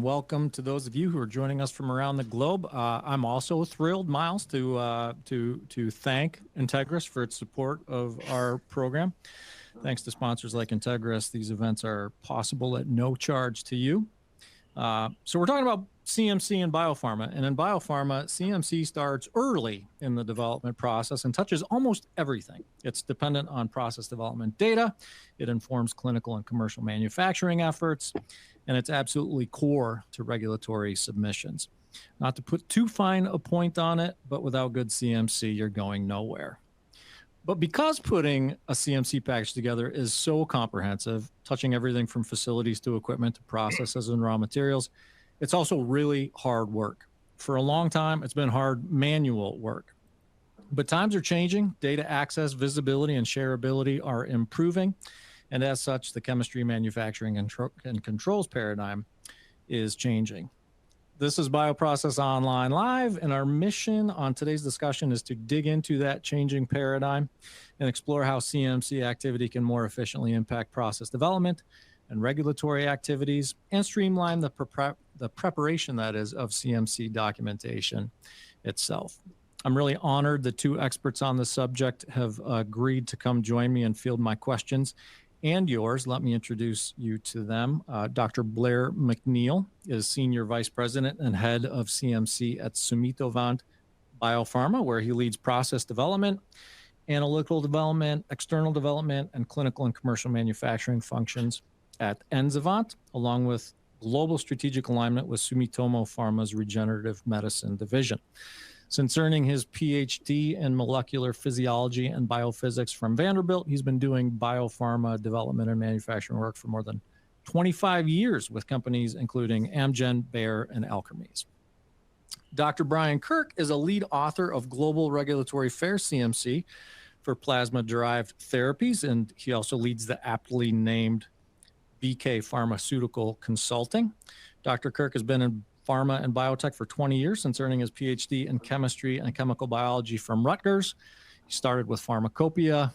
welcome to those of you who are joining us from around the globe. I'm also thrilled, Miles, to thank Integris for its support of our program. Thanks to sponsors like Integris, these events are possible at no charge to you. So we're talking about CMC and biopharma, and in biopharma, CMC starts early in the development process and touches almost everything. It's dependent on process development data. It informs clinical and commercial manufacturing efforts, and it's absolutely core to regulatory submissions. Not to put too fine a point on it, but without good CMC, you're going nowhere. But because putting a CMC package together is so comprehensive, touching everything from facilities to equipment to processes and raw materials, it's also really hard work. For a long time, it's been hard manual work. But times are changing. Data access, visibility, and shareability are improving. And as such, the chemistry, manufacturing, and controls paradigm is changing. This is Bioprocess Online Live, and our mission on today's discussion is to dig into that changing paradigm and explore how CMC activity can more efficiently impact process development and regulatory activities and streamline the preparation, that is, of CMC documentation itself. I'm really honored that two experts on the subject have agreed to come join me and field my questions and yours. Let me introduce you to them. Dr. Blair McNeill is Senior Vice President and Head of CMC at Sumitovant Biopharma, where he leads process development, analytical development, external development, and clinical and commercial manufacturing functions at Enzivant, along with global strategic alignment with Sumitomo Pharma's regenerative medicine division. Since earning his Ph.D. in molecular physiology and biophysics from Vanderbilt, he's been doing biopharma development and manufacturing work for more than 25 years with companies including Amgen, Bayer, and Alkermes. Dr. Brian Kirk is a lead author of Global Regulatory Affairs CMC for plasma-derived therapies, and he also leads the aptly named BK Pharmaceutical Consulting. Dr. Kirk has been in pharma and biotech for 20 years since earning his Ph.D. in chemistry and chemical biology from Rutgers. He started with pharmacopoeia,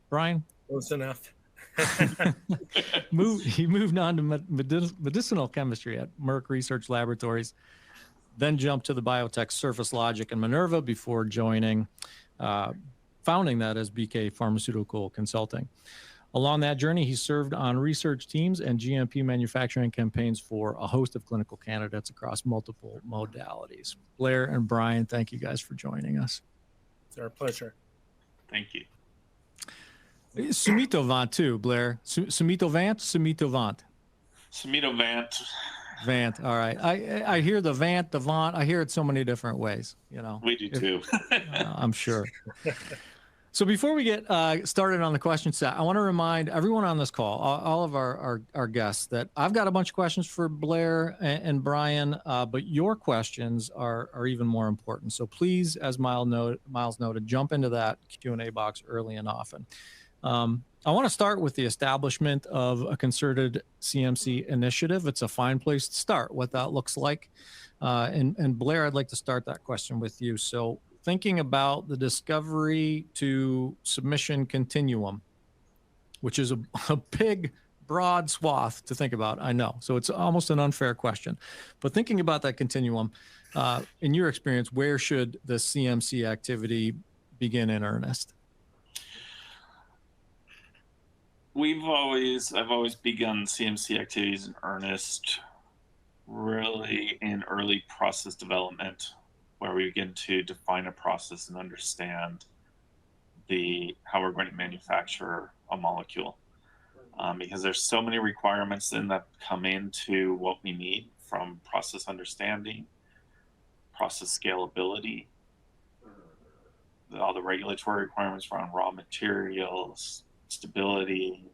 Brian? Close enough. He moved on to medicinal chemistry at Merck Research Laboratories, then jumped to the biotech Surface Logic and Minerva before founding that as BK Pharmaceutical Consulting. Along that journey, he served on research teams and GMP manufacturing campaigns for a host of clinical candidates across multiple modalities. Blair and Brian, thank you guys for joining us. It's our pleasure. Thank you. Sumitovant too, Blair. Sumitovant. Vant. All right. I hear the Vant, the Vant. I hear it so many different ways. You know. We do too. I'm sure. So before we get started on the question set, I want to remind everyone on this call, all of our guests, that I've got a bunch of questions for Blair and Brian, but your questions are even more important. So please, as Miles noted, jump into that Q&A box early and often. I want to start with the establishment of a concerted CMC initiative. It's a fine place to start, what that looks like. And Blair, I'd like to start that question with you. So thinking about the discovery to submission continuum, which is a big, broad swath to think about, I know. So it's almost an unfair question. But thinking about that continuum, in your experience, where should the CMC activity begin in earnest? I've always begun CMC activities in earnest, really in early process development, where we begin to define a process and understand how we're going to manufacture a molecule. Because there's so many requirements then that come into what we need, from process understanding, process scalability, all the regulatory requirements around raw materials, stability,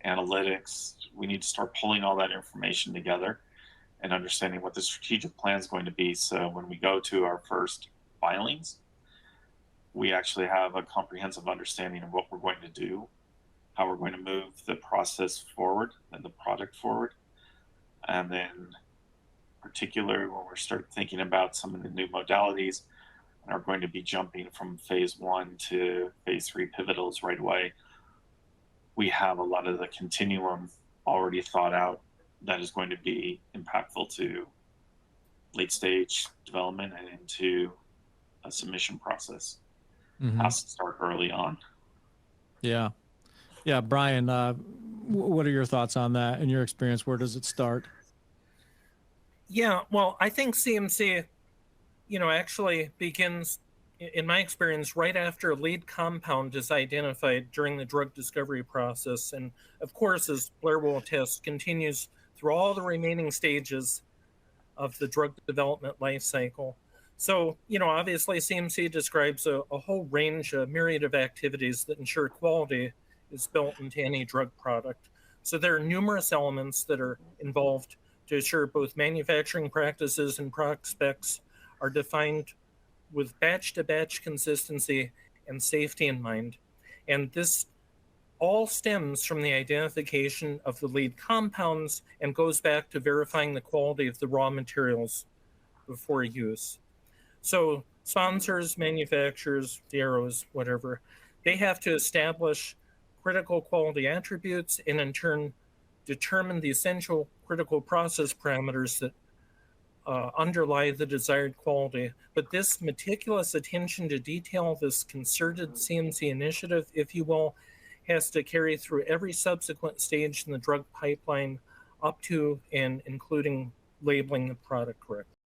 analytics. We need to start pulling all that information together and understanding what the strategic plan is going to be. So when we go to our first filings, we actually have a comprehensive understanding of what we're going to do, how we're going to move the process forward and the product forward. And then particularly when we start thinking about some of the new modalities and are going to be jumping from phase 1 to phase 3 pivotals right away, we have a lot of the continuum already thought out that is going to be impactful to late stage development and into a submission process. Has to start early on. Yeah. Yeah. Brian, what are your thoughts on that? In your experience, where does it start? Yeah, well, I think CMC, actually begins, in my experience, right after a lead compound is identified during the drug discovery process. And of course, as Blair will attest, continues through all the remaining stages of the drug development life cycle. So, obviously CMC describes a whole range, a myriad of activities that ensure quality is built into any drug product. So there are numerous elements that are involved to ensure both manufacturing practices and product specs are defined with batch-to-batch consistency and safety in mind. And this all stems from the identification of the lead compounds and goes back to verifying the quality of the raw materials before use. So sponsors, manufacturers, DROs, whatever, they have to establish critical quality attributes and in turn determine the essential critical process parameters that underlie the desired quality. But this meticulous attention to detail, this concerted CMC initiative, if you will, has to carry through every subsequent stage in the drug pipeline up to and including labeling the product correctly.